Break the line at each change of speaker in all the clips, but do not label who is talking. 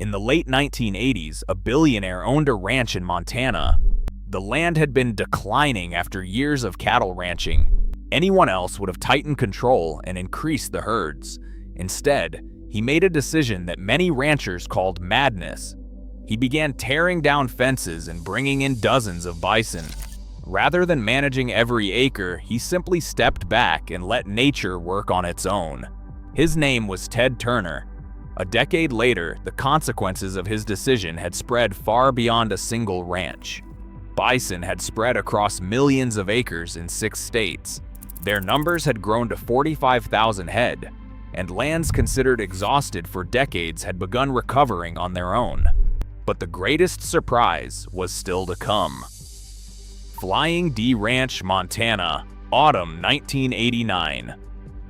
In the late 1980s, a billionaire owned a ranch in Montana. The land had been declining after years of cattle ranching. Anyone else would have tightened control and increased the herds. Instead, he made a decision that many ranchers called madness. He began tearing down fences and bringing in dozens of bison. Rather than managing every acre, he simply stepped back and let nature work on its own. His name was Ted Turner. A decade later, the consequences of his decision had spread far beyond a single ranch. Bison had spread across millions of acres in 6 states. Their numbers had grown to 45,000 head, and lands considered exhausted for decades had begun recovering on their own. But the greatest surprise was still to come. Flying D Ranch, Montana, autumn 1989.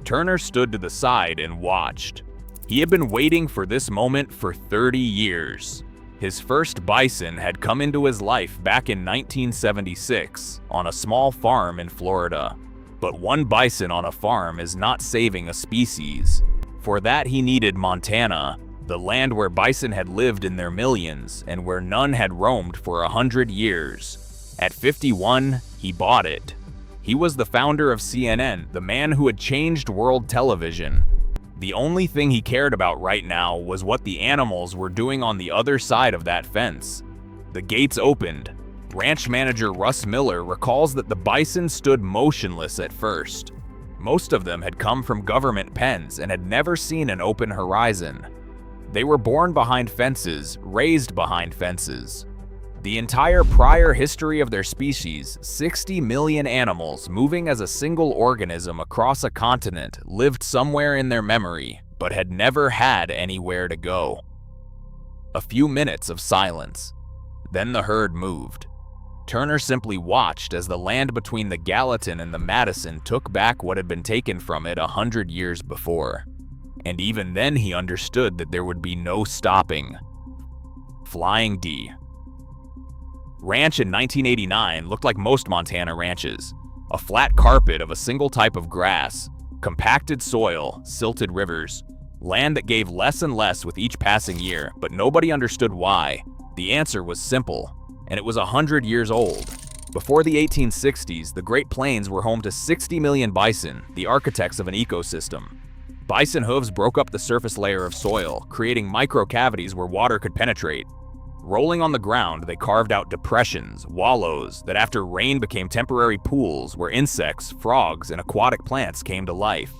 Turner stood to the side and watched. He had been waiting for this moment for 30 years. His first bison had come into his life back in 1976 on a small farm in Florida. But one bison on a farm is not saving a species. For that he needed Montana, the land where bison had lived in their millions and where none had roamed for 100 years. At 51, he bought it. He was the founder of CNN, the man who had changed world television. The only thing he cared about right now was what the animals were doing on the other side of that fence. The gates opened. Ranch manager Russ Miller recalls that the bison stood motionless at first. Most of them had come from government pens and had never seen an open horizon. They were born behind fences, raised behind fences. The entire prior history of their species, 60 million animals moving as a single organism across a continent, lived somewhere in their memory, but had never had anywhere to go. A few minutes of silence. Then the herd moved. Turner simply watched as the land between the Gallatin and the Madison took back what had been taken from it 100 years before. And even then he understood that there would be no stopping. Flying D. Ranch in 1989 looked like most Montana ranches. A flat carpet of a single type of grass, compacted soil, silted rivers, land that gave less and less with each passing year, but nobody understood why. The answer was simple, and it was 100 years old. Before the 1860s, the Great Plains were home to 60 million bison, the architects of an ecosystem. Bison hooves broke up the surface layer of soil, creating microcavities where water could penetrate. Rolling on the ground, they carved out depressions, wallows, that after rain became temporary pools where insects, frogs, and aquatic plants came to life.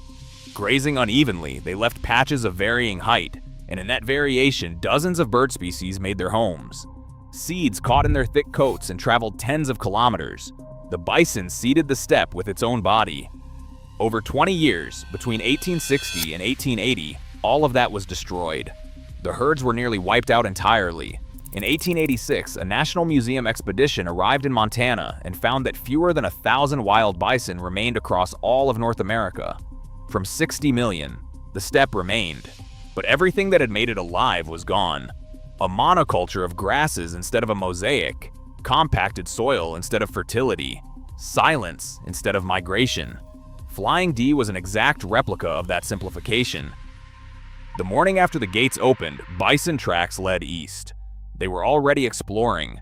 Grazing unevenly, they left patches of varying height, and in that variation, dozens of bird species made their homes. Seeds caught in their thick coats and traveled tens of kilometers. The bison seeded the steppe with its own body. Over 20 years, between 1860 and 1880, all of that was destroyed. The herds were nearly wiped out entirely. In 1886, a National Museum expedition arrived in Montana and found that fewer than 1,000 wild bison remained across all of North America. From 60 million, the steppe remained, but everything that had made it alive was gone. A monoculture of grasses instead of a mosaic, compacted soil instead of fertility, silence instead of migration. Flying D was an exact replica of that simplification. The morning after the gates opened, bison tracks led east. They were already exploring.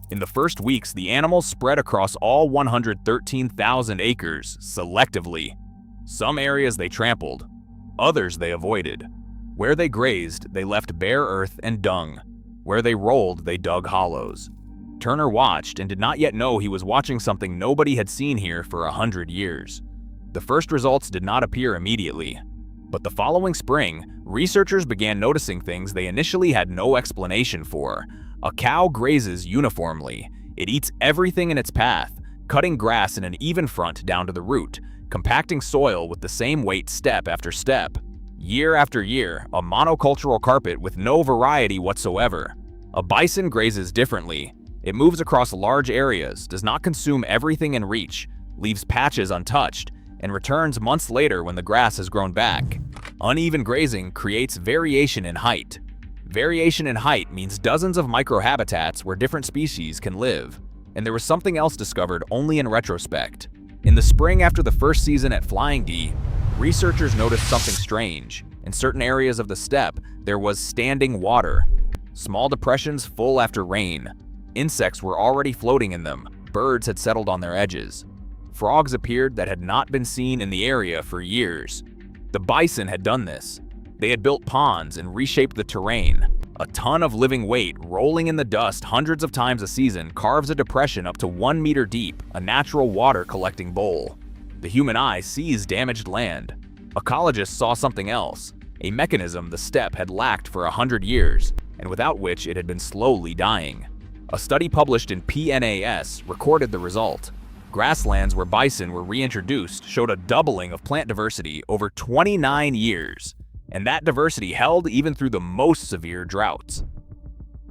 In the first weeks, the animals spread across all 113,000 acres, selectively. Some areas they trampled, others they avoided. Where they grazed, they left bare earth and dung. Where they rolled, they dug hollows. Turner watched and did not yet know he was watching something nobody had seen here for 100 years. The first results did not appear immediately. But the following spring, researchers began noticing things they initially had no explanation for. A cow grazes uniformly. It eats everything in its path, cutting grass in an even front down to the root, compacting soil with the same weight step after step. Year after year, a monocultural carpet with no variety whatsoever. A bison grazes differently. It moves across large areas, does not consume everything in reach, leaves patches untouched, and returns months later when the grass has grown back. Uneven grazing creates variation in height. Variation in height means dozens of microhabitats where different species can live. And there was something else discovered only in retrospect. In the spring after the first season at Flying D, researchers noticed something strange. In certain areas of the steppe, there was standing water. Small depressions full after rain. Insects were already floating in them. Birds had settled on their edges. Frogs appeared that had not been seen in the area for years. The bison had done this. They had built ponds and reshaped the terrain. A ton of living weight rolling in the dust hundreds of times a season carves a depression up to 1 meter deep, a natural water collecting bowl. The human eye sees damaged land. Ecologists saw something else, a mechanism the steppe had lacked for 100 years, and without which it had been slowly dying. A study published in PNAS recorded the result. Grasslands where bison were reintroduced showed a doubling of plant diversity over 29 years, and that diversity held even through the most severe droughts.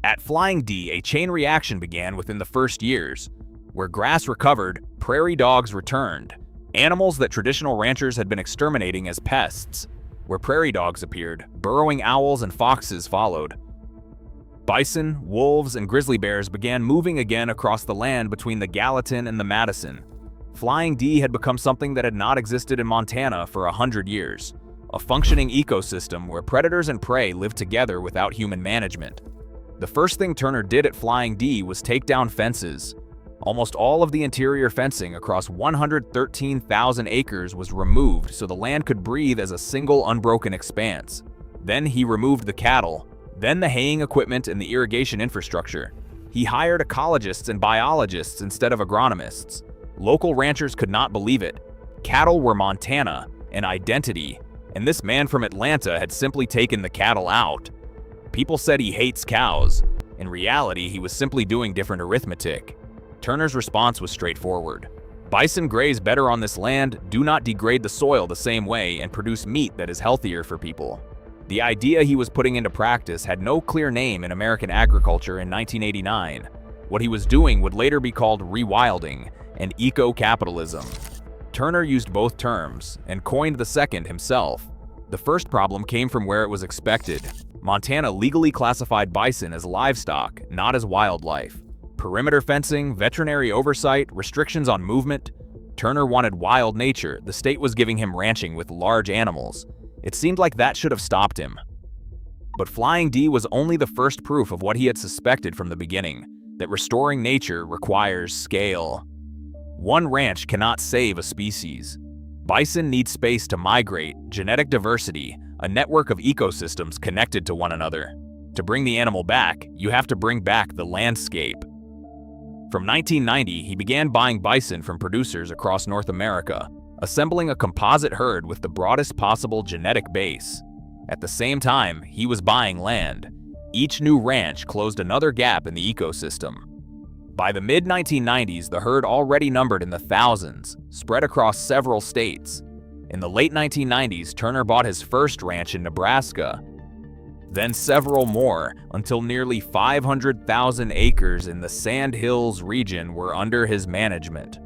At Flying D, a chain reaction began within the first years. Where grass recovered, prairie dogs returned, animals that traditional ranchers had been exterminating as pests. Where prairie dogs appeared, burrowing owls and foxes followed. Bison, wolves, and grizzly bears began moving again across the land between the Gallatin and the Madison. Flying D had become something that had not existed in Montana for 100 years, a functioning ecosystem where predators and prey lived together without human management. The first thing Turner did at Flying D was take down fences. Almost all of the interior fencing across 113,000 acres was removed so the land could breathe as a single unbroken expanse. Then he removed the cattle, then the haying equipment and the irrigation infrastructure. He hired ecologists and biologists instead of agronomists. Local ranchers could not believe it. Cattle were Montana, an identity, and this man from Atlanta had simply taken the cattle out. People said he hates cows. In reality, he was simply doing different arithmetic. Turner's response was straightforward. Bison graze better on this land, do not degrade the soil the same way, and produce meat that is healthier for people. The idea he was putting into practice had no clear name in American agriculture in 1989. What he was doing would later be called rewilding and eco-capitalism. Turner used both terms and coined the second himself. The first problem came from where it was expected. Montana legally classified bison as livestock, not as wildlife. Perimeter fencing, veterinary oversight, restrictions on movement. Turner wanted wild nature. The state was giving him ranching with large animals. It seemed like that should have stopped him. But Flying D was only the first proof of what he had suspected from the beginning, that restoring nature requires scale. One ranch cannot save a species. Bison need space to migrate, genetic diversity, a network of ecosystems connected to one another. To bring the animal back, you have to bring back the landscape. From 1990, he began buying bison from producers across North America, assembling a composite herd with the broadest possible genetic base. At the same time, he was buying land. Each new ranch closed another gap in the ecosystem. By the mid-1990s, the herd already numbered in the thousands, spread across several states. In the late 1990s, Turner bought his first ranch in Nebraska, then several more, until nearly 500,000 acres in the Sand Hills region were under his management.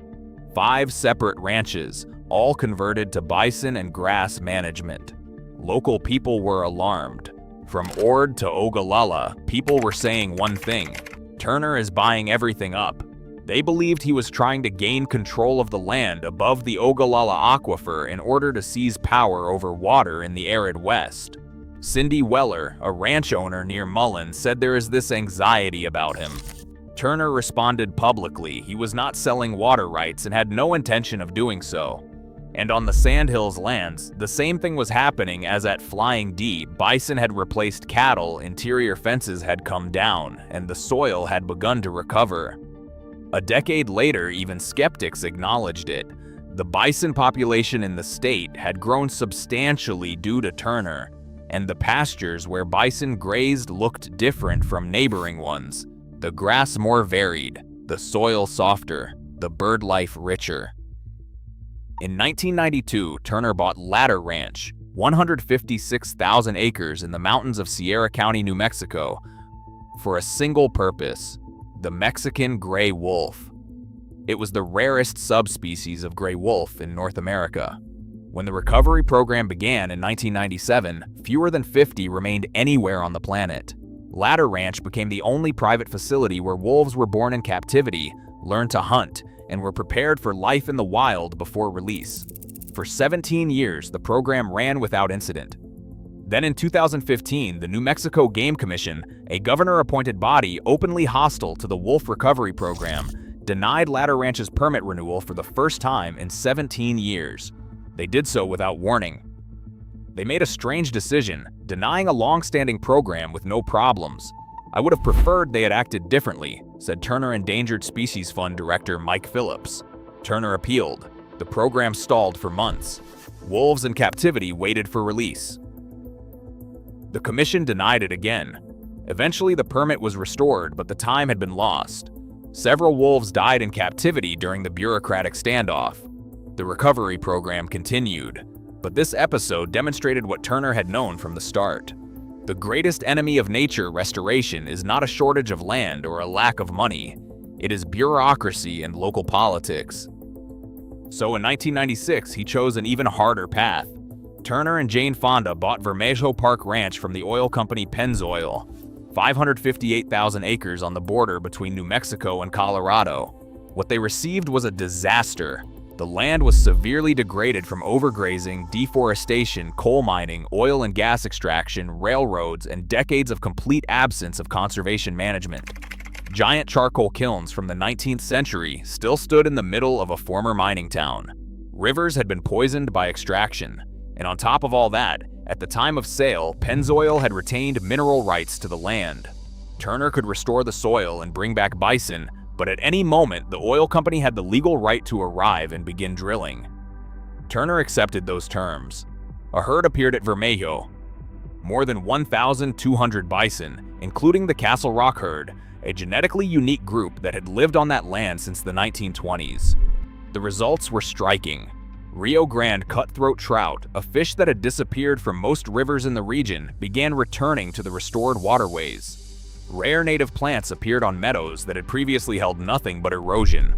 5 separate ranches, all converted to bison and grass management. Local people were alarmed. From Ord to Ogallala, people were saying one thing: Turner is buying everything up. They believed he was trying to gain control of the land above the Ogallala aquifer in order to seize power over water in the arid west. Cindy Weller, a ranch owner near Mullen, said there is this anxiety about him. Turner responded publicly he was not selling water rights and had no intention of doing so. And on the Sandhills lands, the same thing was happening as at Flying D. Bison had replaced cattle, interior fences had come down, and the soil had begun to recover. A decade later, even skeptics acknowledged it. The bison population in the state had grown substantially due to Turner, and the pastures where bison grazed looked different from neighboring ones. The grass more varied, the soil softer, the bird life richer. In 1992, Turner bought Ladder Ranch, 156,000 acres in the mountains of Sierra County, New Mexico, for a single purpose: the Mexican gray wolf. It was the rarest subspecies of gray wolf in North America. When the recovery program began in 1997, fewer than 50 remained anywhere on the planet. Ladder Ranch became the only private facility where wolves were born in captivity, learned to hunt, and were prepared for life in the wild before release. For 17 years, the program ran without incident. Then in 2015, the New Mexico Game Commission, a governor-appointed body openly hostile to the wolf recovery program, denied Ladder Ranch's permit renewal for the first time in 17 years. They did so without warning. They made a strange decision, denying a long-standing program with no problems. "I would have preferred they had acted differently," said Turner Endangered Species Fund Director Mike Phillips. Turner appealed. The program stalled for months. Wolves in captivity waited for release. The commission denied it again. Eventually, the permit was restored, but the time had been lost. Several wolves died in captivity during the bureaucratic standoff. The recovery program continued, but this episode demonstrated what Turner had known from the start. The greatest enemy of nature restoration is not a shortage of land or a lack of money. It is bureaucracy and local politics. So in 1996, he chose an even harder path. Turner and Jane Fonda bought Vermejo Park Ranch from the oil company Pennzoil, 558,000 acres on the border between New Mexico and Colorado. What they received was a disaster. The land was severely degraded from overgrazing, deforestation, coal mining, oil and gas extraction, railroads, and decades of complete absence of conservation management. Giant charcoal kilns from the 19th century still stood in the middle of a former mining town. Rivers had been poisoned by extraction. And on top of all that, at the time of sale, Pennzoil had retained mineral rights to the land. Turner could restore the soil and bring back bison, but at any moment, the oil company had the legal right to arrive and begin drilling. Turner accepted those terms. A herd appeared at Vermejo. More than 1,200 bison, including the Castle Rock herd, a genetically unique group that had lived on that land since the 1920s. The results were striking. Rio Grande cutthroat trout, a fish that had disappeared from most rivers in the region, began returning to the restored waterways. Rare native plants appeared on meadows that had previously held nothing but erosion.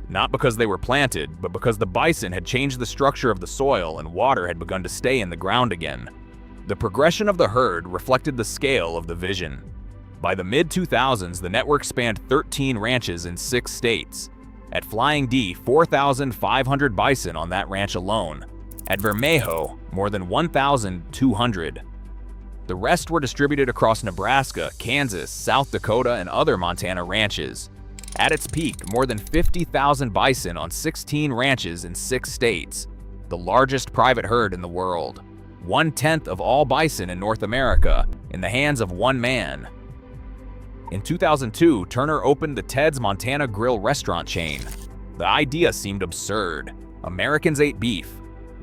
Not because they were planted, but because the bison had changed the structure of the soil and water had begun to stay in the ground again. The progression of the herd reflected the scale of the vision. By the mid-2000s, the network spanned 13 ranches in 6 states. At Flying D, 4,500 bison on that ranch alone. At Vermejo, more than 1,200. The rest were distributed across Nebraska, Kansas, South Dakota, and other Montana ranches. At its peak, more than 50,000 bison on 16 ranches in 6 states. The largest private herd in the world. 1/10 of all bison in North America, in the hands of one man. In 2002, Turner opened the Ted's Montana Grill restaurant chain. The idea seemed absurd. Americans ate beef.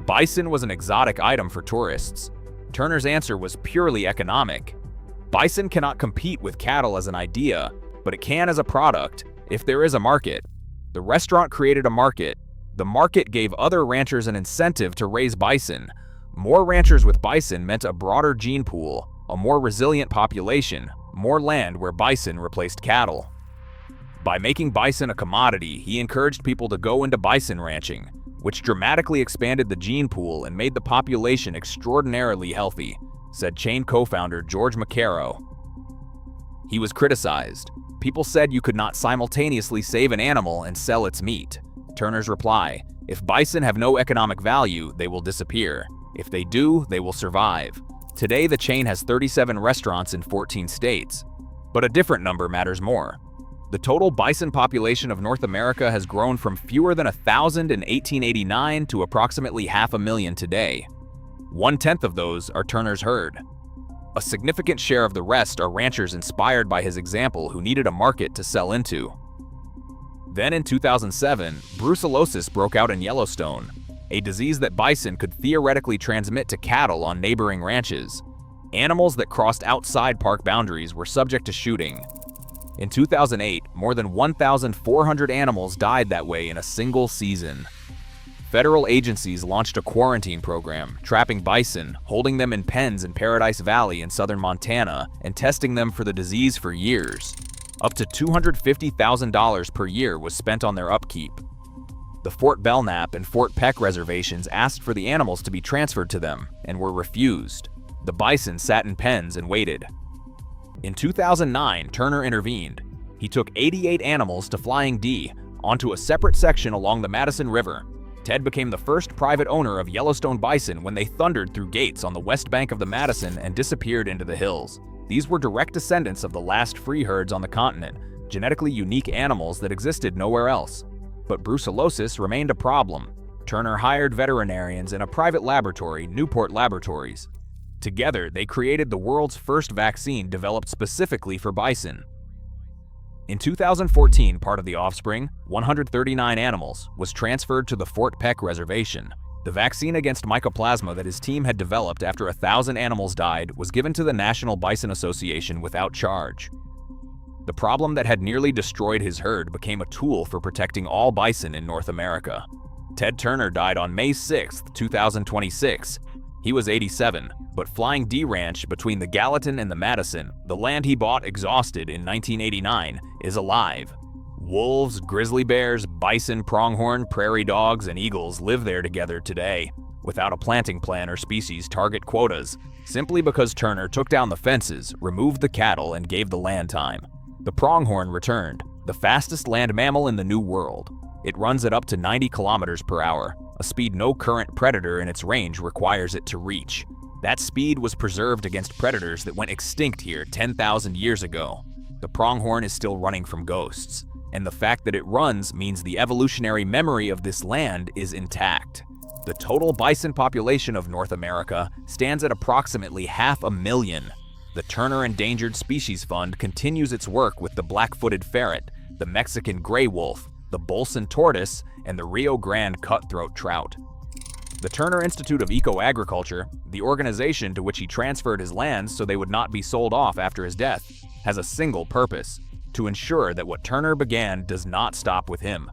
Bison was an exotic item for tourists. Turner's answer was purely economic. Bison cannot compete with cattle as an idea, but it can as a product, if there is a market. The restaurant created a market. The market gave other ranchers an incentive to raise bison. More ranchers with bison meant a broader gene pool, a more resilient population, more land where bison replaced cattle. By making bison a commodity, he encouraged people to go into bison ranching, which dramatically expanded the gene pool and made the population extraordinarily healthy, said chain co-founder George McCarrow. He was criticized. People said you could not simultaneously save an animal and sell its meat. Turner's reply: if bison have no economic value, they will disappear. If they do, they will survive. Today, the chain has 37 restaurants in 14 states. But a different number matters more. The total bison population of North America has grown from fewer than 1,000 in 1889 to approximately 500,000 today. 1/10 of those are Turner's herd. A significant share of the rest are ranchers inspired by his example who needed a market to sell into. Then in 2007, brucellosis broke out in Yellowstone, a disease that bison could theoretically transmit to cattle on neighboring ranches. Animals that crossed outside park boundaries were subject to shooting. In 2008, more than 1,400 animals died that way in a single season. Federal agencies launched a quarantine program, trapping bison, holding them in pens in Paradise Valley in southern Montana, and testing them for the disease for years. Up to $250,000 per year was spent on their upkeep. The Fort Belknap and Fort Peck reservations asked for the animals to be transferred to them, and were refused. The bison sat in pens and waited. In 2009, Turner intervened. He took 88 animals to Flying D, onto a separate section along the Madison River. Ted became the first private owner of Yellowstone bison when they thundered through gates on the west bank of the Madison and disappeared into the hills. These were direct descendants of the last free herds on the continent, genetically unique animals that existed nowhere else. But brucellosis remained a problem. Turner hired veterinarians in a private laboratory, Newport Laboratories. Together, they created the world's first vaccine developed specifically for bison. In 2014, part of the offspring, 139 animals, was transferred to the Fort Peck Reservation. The vaccine against mycoplasma that his team had developed after 1,000 animals died was given to the National Bison Association without charge. The problem that had nearly destroyed his herd became a tool for protecting all bison in North America. Ted Turner died on May 6, 2026. He was 87, but Flying D Ranch between the Gallatin and the Madison, the land he bought exhausted in 1989, is alive. Wolves, grizzly bears, bison, pronghorn, prairie dogs, and eagles live there together today, without a planting plan or species target quotas, simply because Turner took down the fences, removed the cattle, and gave the land time. The pronghorn returned, the fastest land mammal in the New World. It runs at up to 90 kilometers per hour, a speed no current predator in its range requires it to reach. That speed was preserved against predators that went extinct here 10,000 years ago. The pronghorn is still running from ghosts, and the fact that it runs means the evolutionary memory of this land is intact. The total bison population of North America stands at approximately 500,000. The Turner Endangered Species Fund continues its work with the black-footed ferret, the Mexican gray wolf, the Bolson tortoise, and the Rio Grande cutthroat trout. The Turner Institute of Eco-Agriculture, the organization to which he transferred his lands so they would not be sold off after his death, has a single purpose: to ensure that what Turner began does not stop with him.